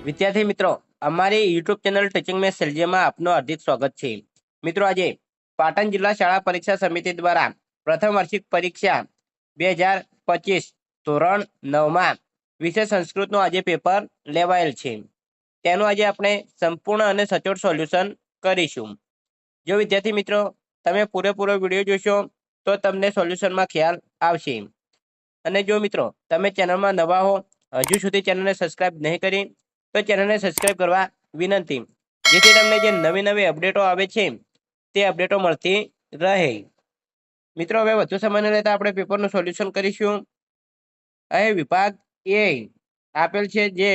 વિદ્યાર્થી મિત્રો, અમારી યુટ્યુબ ચેનલ ટીચિંગ મેં સેલજીમાં આપનું હાર્દિક સ્વાગત છે. મિત્રો, આજે પાટણ જિલ્લા શાળા પરીક્ષા સમિતિ દ્વારા પ્રથમ વાર્ષિક પરીક્ષા 2025 ધોરણ 9માં વિષય સંસ્કૃતનું આજે પેપર લેવાયેલ છે. તેનું આજે આપણે સંપૂર્ણ અને સચોટ સોલ્યુશન કરીશું. જો વિદ્યાર્થી મિત્રો તમે પૂરેપૂરો વિડીયો જોશો તો તમને સોલ્યુશનમાં ખ્યાલ આવશે. અને જો મિત્રો તમે ચેનલમાં નવા હો, હજુ સુધી ચેનલને સબસ્ક્રાઇબ નહીં કરી તો ચેનલને સબસ્ક્રાઇબ કરવા વિનંતી, જેથી તમને જે નવી નવી અપડેટો આવે છે તે અપડેટો મળતી રહે. મિત્રો, હવે વધુ સમય ન લેતા આપણે પેપરનું સોલ્યુશન કરીશું. અહીં વિભાગ એ આપેલ છે, જે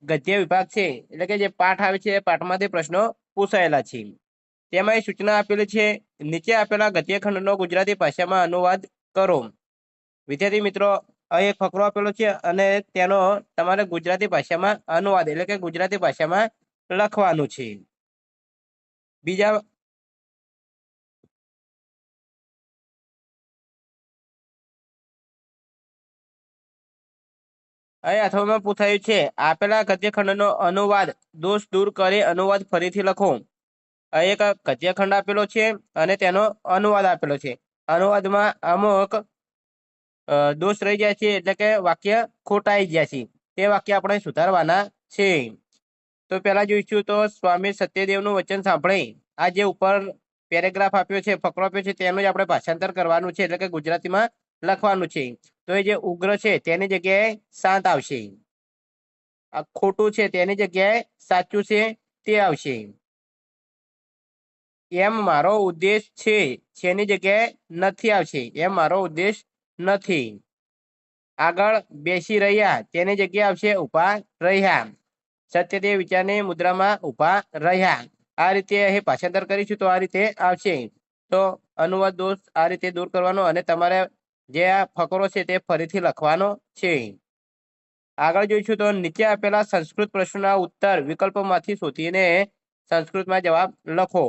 ગદ્ય વિભાગ છે, એટલે કે જે પાઠ આવે છે એ પાઠમાંથી પ્રશ્નો પૂછાયેલા છે. તેમાં એ સૂચના આપેલી છે, નીચે આપેલા ગદ્યખંડનો ગુજરાતી ભાષામાં અનુવાદ કરો. વિદ્યાર્થી મિત્રો, અહીં એક ફકરો આપેલો છે અને તેનો તમારે ગુજરાતી ભાષામાં અનુવાદ એટલે કે ગુજરાતી ભાષામાં લખવાનું છે. બીજા અહીં અથવામાં પૂછાયું છે, આપેલા ગદ્યખંડનો અનુવાદ દોષ દૂર કરી અનુવાદ ફરીથી લખો. અહીં એક ગદ્યખંડ આપેલો છે અને તેનો અનુવાદ આપેલો છે. અનુવાદમાં અમુક દોષ રહી જાય છે, એટલે કે વાક્ય ખોટાઈ ગયા છે. તે વાક્ય આપણે સુધારવાના છે. તો પહેલા જોઈશું તો સ્વામી સત્યદેવનું વચન સાંભળી. આ જે ઉપર પેરેગ્રાફ આપ્યો છે, ફકરો આપ્યો છે, તેનું જ આપણે ભાષાંતર કરવાનું છે, એટલે કે ગુજરાતીમાં લખવાનું છે. તો એ જે ઉગ્ર છે તેની જગ્યાએ શાંત આવશે. આ ખોટું છે તેની જગ્યાએ સાચું છે તે આવશે. એમ મારો ઉદ્દેશ છે છેની જગ્યાએ નથી આવશે. એમ મારો ઉદ્દેશ નથી. આગળ બેસી રહ્યા તેની જગ્યાએ આવશે ઊભા રહ્યા. સત્યદેવ વિચારની મુદ્રામાં ઊભા રહ્યા. આ રીતે અહીં ભાષાંતર કરીશું તો આ રીતે આવશે. તો અનુવાદ દોષ આ રીતે દૂર કરવાનો અને તમારે જે આ ફકરો છે તે ફરીથી લખવાનો છે. આગળ જોઈશું તો નીચે આપેલા સંસ્કૃત પ્રશ્નોના ઉત્તર વિકલ્પોમાંથી શોધીને સંસ્કૃતમાં જવાબ લખો.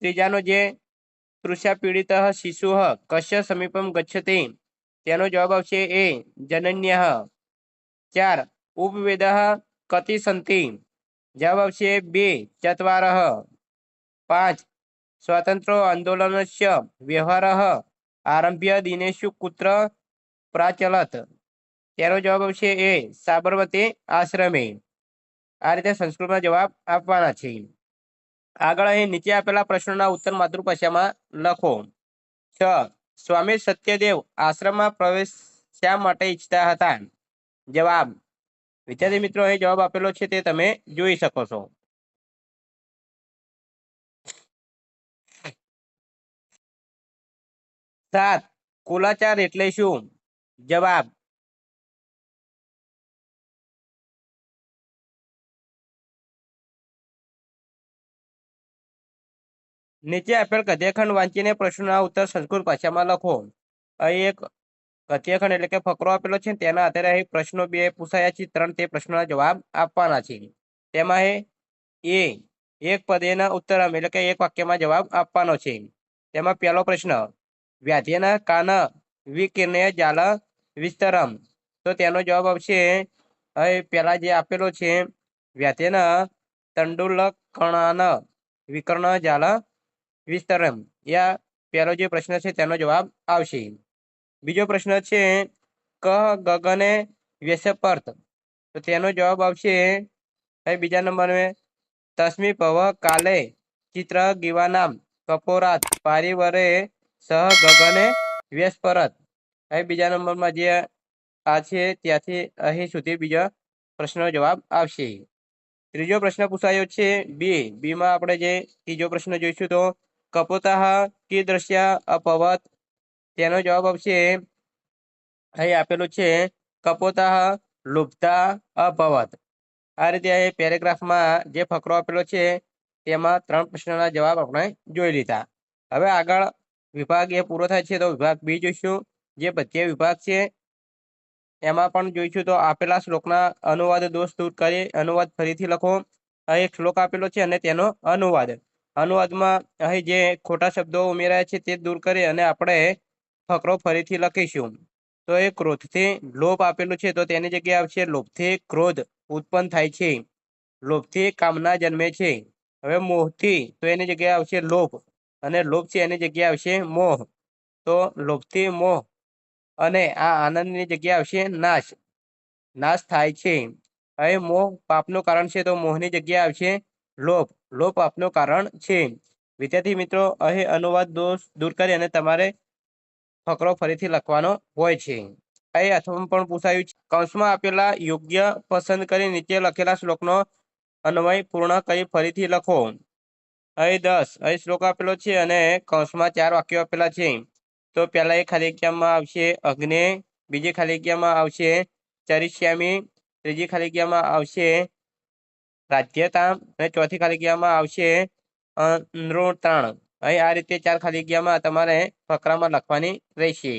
ત્રીજાનો જે તૃષા પીડિત શિશુ કશ્ય સમીપમ ગચ્છતિ, તેનો જવાબ આવશે એ જનન્ય. 4 ઉપવેદ કતિ સંતિ, જવાબ આવશે 2 ચત્વારઃ. 5 સ્વાતંત્ર્ય આંદોલનસ્ય વ્યવહારઃ આરભ્ય દિનેષુ કુત્ર પ્રાચલત, તેનો જવાબ આવશે એ સાબરમતી આશ્રમે. આ રીતે સંસ્કૃતમાં જવાબ આપવાના છે. આગળ અહીં નીચે આપેલા પ્રશ્નોના ઉત્તર માતૃભાષામાં લખો. 6 સ્વામી સત્યદેવ આશ્રમમાં પ્રવેશ શા માટે ઈચ્છતા હતા? જવાબ. વિદ્યાર્થી મિત્રો, અહીં જવાબ આપેલો છે તે તમે જોઈ શકો છો. 7 કુલાચાર એટલે શું? જવાબ. નીચે આપેલ ગદ્યખંડ વાંચીને પ્રશ્નોના ઉત્તર સંસ્કૃત ભાષામાં લખો. અહીં એક ગદ્યખંડ એટલે કે ફકરો આપેલો છે, તેના આધારે અહીં પ્રશ્નો 2 પૂછાયા છે, 3 તે પ્રશ્નોના જવાબ આપવાના છે. તેમાં એ એક પદેના ઉત્તરમ એટલે કે એક વાક્યમાં જવાબ આપવાનો છે. તેમાં પહેલો પ્રશ્ન, વ્યાધ્યના કાન વિકિર્ણય જાલ વિસ્તરમ, તો તેનો જવાબ આવશે અહીં પહેલા જે આપેલો છે, વ્યાધ્યના તંડુલકણાન વિકર્ણ જાલ વિસ્તરમ. યા પહેલો જે પ્રશ્ન છે તેનો જવાબ આવશે. બીજો પ્રશ્ન છે, કહ ગગને વ્યસપર્થ, તો તેનો જવાબ આવશે અહીં બીજા નંબરે તસ્મી ભવ કાલે ચિત્ર ગીવાનામ કપોરાત પારિવરે સહ ગગને વ્યસ્પરત. અહીં બીજા નંબરમાં જે આ છે ત્યાંથી અહીં સુધી બીજા પ્રશ્નનો જવાબ આવશે. ત્રીજો પ્રશ્ન પૂછાયો છે બીમાં આપણે જે ત્રીજો પ્રશ્ન જોઈશું તો કપોતાહ કીદૃશ્ય અપવત, તેનો જવાબ આવશે અહીં આપેલું છે કપોતાહ લુબ્ધા અભવત. આ રીતે અહીં પેરેગ્રાફમાં જે ફકરો આપેલો છે તેમાં 3 પ્રશ્નોના જવાબ આપણે જોઈ લીધા. હવે આગળ વિભાગ એ પૂરો થાય છે તો વિભાગ બી જોઈશું, જે પદ્ય વિભાગ છે. એમાં પણ જોઈશું તો આપેલા શ્લોકના અનુવાદ દોષ દૂર કરી અનુવાદ ફરીથી લખો. અહીં એક શ્લોક આપેલો છે અને તેનો અનુવાદમાં અહીં જે ખોટા શબ્દો ઉમેરાય છે તે દૂર કરી અને આપણે ફકરો ફરીથી લખીશું. તો એ ક્રોધથી લોભ આપેલું છે, તો તેની જગ્યાએ આવશે લોભથી ક્રોધ ઉત્પન્ન થાય છે. લોભથી કામના જન્મે છે. હવે મોહથી તો એની જગ્યાએ આવશે લોભ, અને લોભ છે એની જગ્યાએ આવશે મોહ. તો લોભથી મોહ અને આ આનંદની જગ્યાએ આવશે નાશ. નાશ થાય છે. હવે મોહ પાપનું કારણ છે, તો મોહની જગ્યાએ આવશે લોભ. લોભ પાપનું કારણ છે. વિદ્યાર્થી મિત્રો, અહીં અનુવાદ દોષ દૂર કરી અને તમારે ફકરો ફરીથી લખવાનો હોય છે. અહીં અથવા પણ પૂછાયું છે, કૌંસમાં આપેલા યોગ્ય પસંદ કરી નીચે લખેલા શ્લોકનો અન્વય પૂર્ણ કરી ફરીથી લખો. અહીં 10 અહીં શ્લોક આપેલો છે અને કૌંસમાં 4 વાક્યો આપેલા છે. તો પહેલા એક ખાલી જગ્યામાં આવશે અગ્નિ, બીજી ખાલી જગ્યામાં આવશે ચરિષ્યામી, ત્રીજી ખાલી જગ્યામાં આવશે રાજ્યતામ, અને ચોથી ખાલી જગ્યામાં આવશે નૃતાણ. અહીં આ રીતે 4 ખાલી જગ્યામાં તમારે ફકરામાં લખવાની રહેશે.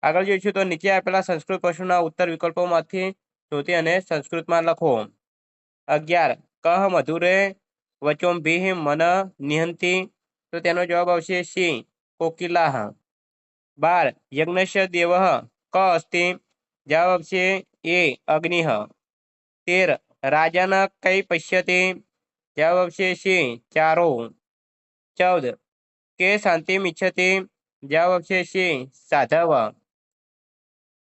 આગળ જોઈશું તો નીચે આપેલા સંસ્કૃત પ્રશ્નોના ઉત્તર વિકલ્પોમાંથી શોધી અને સંસ્કૃતમાં લખો. 11 કહ મધુરે વચોભિઃ મન નિહંતિ, તો તેનો જવાબ આવશે સી કોકિલાહ. 12 યજ્ઞસ્ય દેવઃ ક અસ્તિ, જવાબ આવશે એ અગ્નિઃ. 13 રાજન કઈ પશ્યતિ, જવાબ આવશે સી ચારો. 14 કે શાંતિમ ઇચ્છતિ, જવાબ આવશે સી સાધવ.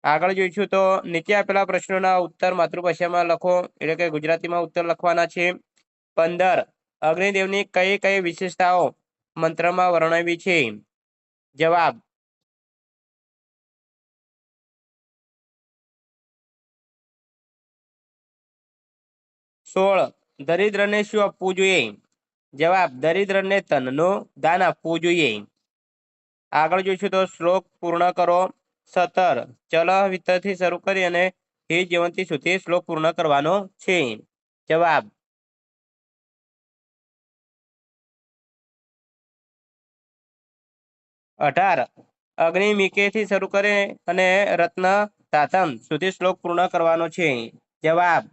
આગળ જોઈશું તો નીચે આપેલા પ્રશ્નોના ઉત્તર માતૃભાષામાં લખો, એટલે કે ગુજરાતીમાં ઉત્તર લખવાના છે. 15 અગ્નિદેવની કઈ કઈ વિશેષતાઓ મંત્રમાં વર્ણવી છે, જવાબ. 16 દરિદ્રને શું આપવું જોઈએ, જવાબ દરિદ્રને તનનું દાન આપવું જોઈએ. આગળ જોઈશું તો શ્લોક પૂર્ણ કરો. 17 ચલ વિત્તથી શરૂ કરી અને હે જયંતી સુધી શ્લોક પૂર્ણ કરવાનો છે, જવાબ. 18 અગ્નિ મીકેથી શરૂ કરે અને રત્ન તાતમ સુધી શ્લોક પૂર્ણ કરવાનો છે, જવાબ.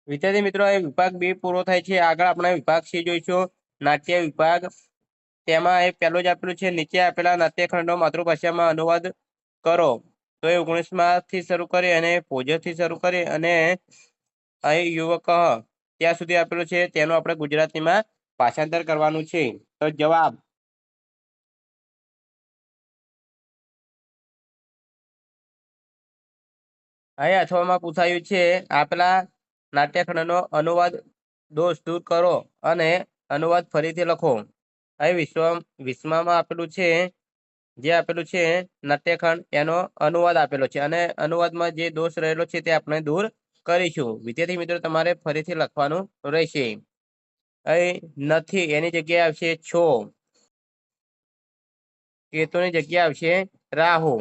વિદ્યાર્થી મિત્રો, એ વિભાગ 2 પૂરો થાય છે. આગળ આપણે વિભાગ C જોઈશું, નાટ્ય વિભાગ. તેમાં એ પહેલું જ આપેલું છે, નીચે આપેલા નાટ્યખંડનો માતૃભાષામાં અનુવાદ કરો. તો એ 19માંથી શરૂ કરી અને ભોજથી શરૂ કરી અને અહીં યુવક ત્યાં સુધી આપેલું છે, તેનું આપણે ગુજરાતીમાં ભાષાંતર કરવાનું છે. તો જવાબ. અહીં અથવામાં પૂછાયું છે, આપેલા નાટ્યખંડનો અનુવાદ દોષ દૂર કરો અને અનુવાદ ફરીથી લખો. અહીં વિશ્વમાં આપેલું છે, જે આપેલું છે નાટ્યખંડ, એનો અનુવાદ આપેલો છે અને અનુવાદમાં જે દોષ રહેલો છે તે આપણે દૂર કરીશું. વિદ્યાર્થી મિત્રો, તમારે ફરીથી લખવાનું રહેશે. અહીં નથી એની જગ્યાએ આવશે છો. કેતુની જગ્યાએ આવશે રાહુ.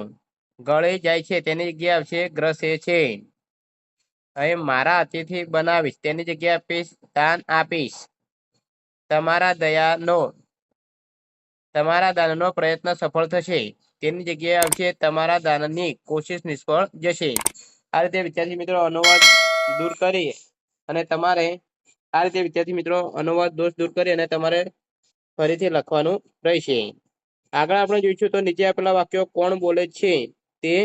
ગળી જાય છે તેની જગ્યાએ આવશે ગ્રસે છે. અહીં મારા અતિથિ બનાવીશ તેની જગ્યાએ આપીશ દાન આપીશ. તમારા દાનનો પ્રયત્ન સફળ થશે તેની જગ્યાએ આવશે તમારા દાનની કોશિશ નિષ્ફળ જશે. આ રીતે વિદ્યાર્થી મિત્રો અનુવાદ દૂર કરી અને તમારે દોષ દૂર કરી અને તમારે ફરીથી લખવાનું રહેશે. આગળ આપણે જોઈશું તો નીચે આપેલા વાક્યો કોણ બોલે છે તે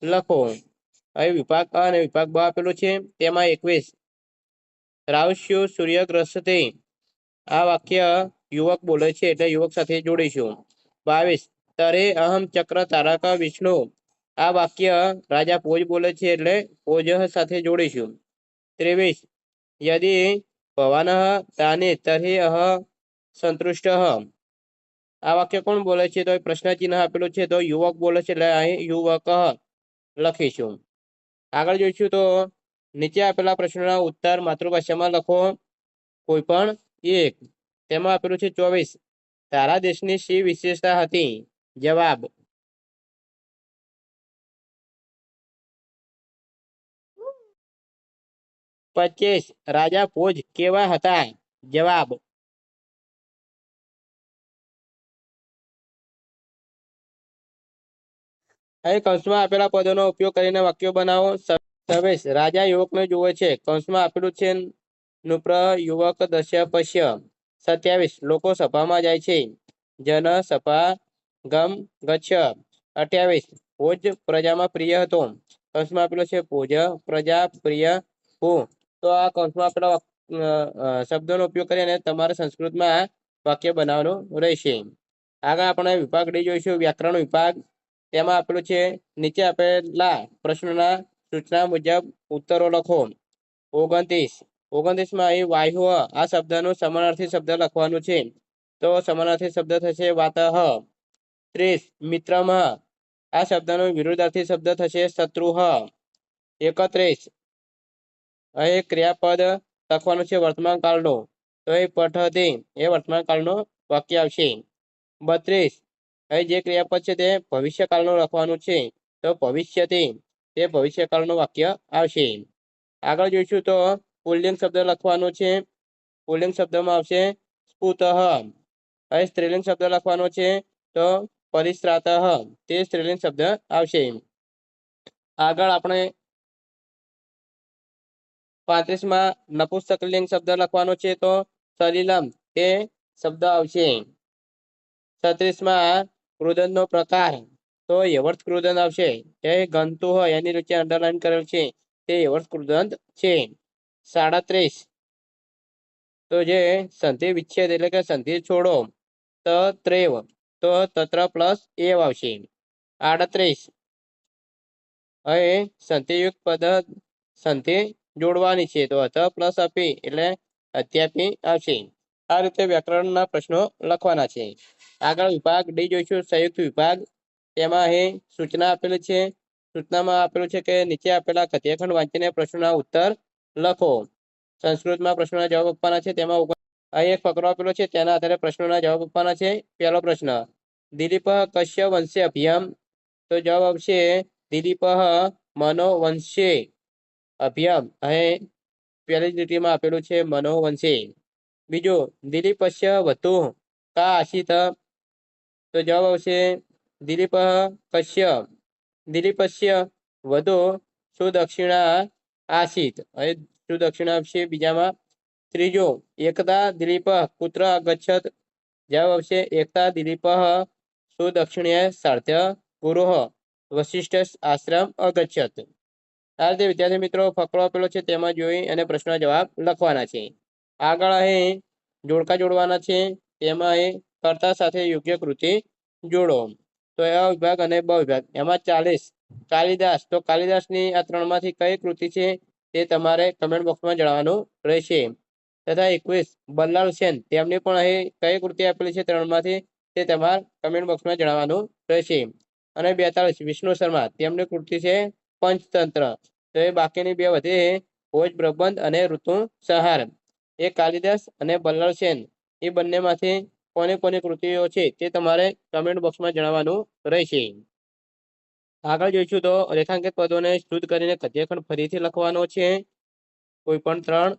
લખો. અહીં વિભાગ અ અને વિભાગ બ આપેલું છે. તેમાં 21 રાવસ્યો સૂર્યગ્રસ્તે, આ વાક્ય યુવક બોલે છે એટલે યુવક સાથે જોડીશું. 22 તરે અહમ ચક્ર તારક વિષ્ણુ, આ વાક્ય રાજા ભોજ બોલે છે એટલે ભોજ સાથે જોડીશું. 23 યદિ ભવાન તાને તર્હિ અહ સંતુષ્ટ, આ વાક્ય કોણ બોલે છે, તો પ્રશ્ન ચિહ્ન આપેલું છે, તો યુવક બોલે છે એટલે અહીં યુવક લખીશું. આગળ જોઈશું તો નીચે આપેલા પ્રશ્નોના ઉત્તર માતૃભાષામાં લખો, કોઈ પણ એક. તેમાં આપેલું છે 24 તારા દેશની શી વિશેષતા હતી, જવાબ. 25 રાજા ભોજ કેવા હતા, જવાબ. અહીં કૌંસમાં આપેલા પદોનો ઉપયોગ કરીને વાક્યો બનાવો. 26 રાજા યુવકને જુએ છે, કૌંસમાં આપેલું છે નૃપ યુવક દશ્ય પશ્ય. 27 લોકો સભામાં જાય છે, જન સભા ગમ ગચ્છ. 28 ભોજ પ્રજામાં પ્રિય હતો. કૌંસમાં આપેલો છે ભોજ પ્રજા પ્રિય હો. તો આ કૌંસમાં આપેલા શબ્દોનો ઉપયોગ કરીને તમારે સંસ્કૃતમાં વાક્ય બનાવવાનું રહેશે. આગળ આપણે વિભાગ ડી જોઈશું, વ્યાકરણ વિભાગ. તેમાં આપેલું છે નીચે આપેલા પ્રશ્નોના સૂચના મુજબ ઉત્તરો લખો. 29 માં અહીં વાયુ આ શબ્દનું સમાનાર્થી શબ્દ લખવાનું છે. તો સમાનાર્થી શબ્દ થશે વાતઃ. 30 મિત્રમ આ શબ્દનો વિરુદ્ધાર્થી શબ્દ થશે શત્રુઃ. 31 અહીં ક્રિયાપદ લખવાનું છે વર્તમાન કાળનું. તો એ પઠતી એ વર્તમાન કાળનું વાક્ય આવશે. 32 અહીં જે ક્રિયાપદ છે તે ભવિષ્યકાળનું લખવાનું છે. તો ભવિષ્યતિ તે ભવિષ્યકાળનું વાક્ય આવશે. આગળ જોઈશું તો પુલ્લિંગ શબ્દ લખવાનો છે. પુલ્લિંગ શબ્દમાં આવશે સ્ફુતઃ. અહીં સ્ત્રીલિંગ શબ્દ લખવાનો છે. તો પરિશ્રાતઃ તે સ્ત્રીલિંગ શબ્દ આવશે. આગળ આપણે 35 માં નપુંસકલિંગ શબ્દ લખવાનો છે. તો સલિલમ તે શબ્દ આવશે. 36 માં કૃદંતનો પ્રકાર. તો યવર્ત કૃદંત આવશે. એ ગંતુ હોય એની નીચે અંડરલાઈન કરેલ છે તે યવર્ત કૃદંત છે. 37 તો જે સંધિ વિચ્છેદ એટલે કે સંધિ છોડો ત્રેવ તો તત્ર પ્લસ એવ આવશે. 38 હવે સંધિયુક્ત પદ સંધિ જોડવાની છે. તો અથ પ્લસ અપી એટલે અધ્યાપી આવશે. આ રીતે વ્યાકરણના પ્રશ્નો લખવાના છે. આગળ વિભાગ ડી જોઈશું, સંયુક્ત વિભાગ. તેમાં અહીં સૂચના આપેલી છે. સૂચનામાં આપેલું છે કે નીચે આપેલા કથ્યખંડ વાંચીને પ્રશ્નોના ઉત્તર લખો. સંસ્કૃતમાં પ્રશ્નોના જવાબ આપવાના છે. તેમાં અહીં એક ફકરો આપેલો છે, તેના આધારે પ્રશ્નોના જવાબ આપવાના છે. પહેલો પ્રશ્ન, દિલીપ કશ્ય વંશે અભિયમ. તો જવાબ આવશે દિલીપ મનોવંશે અભિયમ. અહીં પહેલી જ લીટીમાં આપેલું છે મનોવંશે. બીજો, દિલીપસ્ય વધુ કા આશિત. તો જવાબ આવશે દિલીપ કશ્ય દિલીપસ્ય વધુ સુદક્ષિણા આશિત. અહીં સુદક્ષિણા આવશે બીજામાં. ત્રીજો, એકદા દિલીપ પુત્ર અગચ્છત. જવાબ આવશે એકતા દિલીપ સુદક્ષિણ્ય સાર્થ્ય ગુરુઃ વશિષ્ઠ આશ્રમ અગચ્છત. આ રીતે વિદ્યાર્થી મિત્રો ફકરો આપેલો છે તેમાં જોઈ અને પ્રશ્નના જવાબ લખવાના છે. આગળ અહીં જોડકા જોડવાના છે. તેમાં અહીં કર્તા સાથે યોગ્ય કૃતિ જોડો. તો અ વિભાગ અને બ વિભાગ એમાં 40 કાલિદાસ. તો કાલિદાસની આ ત્રણમાંથી કઈ કૃતિ છે તે તમારે કમેન્ટ બોક્સમાં જણાવવાનું રહેશે. તથા 21 બલ્લાળ સેન તેમની પણ અહીં કઈ કૃતિ આપેલી છે ત્રણમાંથી તે તમારે કમેન્ટ બોક્સમાં જણાવવાનું રહેશે. અને 42 વિષ્ણુ શર્મા તેમની કૃતિ છે પંચતંત્ર. તો એ બાકીની બે વધી ભોજ પ્રબંધ અને ઋતુ સંહાર. એ કાલિદાસ અને બલ્લાળ સેન એ બંનેમાંથી કોની કોની કૃતિઓ છે તે તમારે કમેન્ટ બોક્સમાં જણાવવાનું રહેશે. આગળ જોઈશું તો રેખાંકિત પદોને શુદ્ધ કરીને કથ્યખંડ ફરીથી લખવાનો છે. કોઈ પણ 3.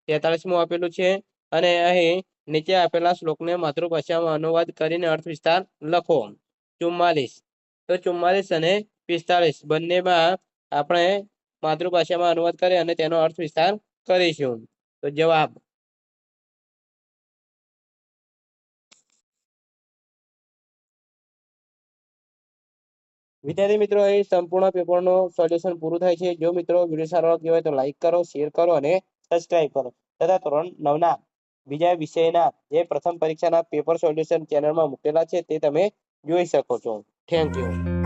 43મું આપેલું છે. અને અહીં નીચે આપેલા શ્લોકને માતૃભાષામાં અનુવાદ કરીને અર્થ વિસ્તાર લખો. 44 તો 44 અને 45 બંનેમાં આપણે માતૃભાષામાં અનુવાદ કરી અને તેનો અર્થ વિસ્તાર કરીશું. તો જવાબ, વિદ્યાર્થી મિત્રો અહીં સંપૂર્ણ પેપરનું સોલ્યુશન પૂરું થાય છે. જો મિત્રો વિડીયો સારો લાગ્યો હોય તો લાઈક કરો, શેર કરો અને સબસ્ક્રાઇબ કરો. તથા ધોરણ 9ના બીજા વિષયના જે પ્રથમ પરીક્ષાના પેપર સોલ્યુશન ચેનલમાં મૂકેલા છે તે તમે જોઈ શકો છો. Thank you.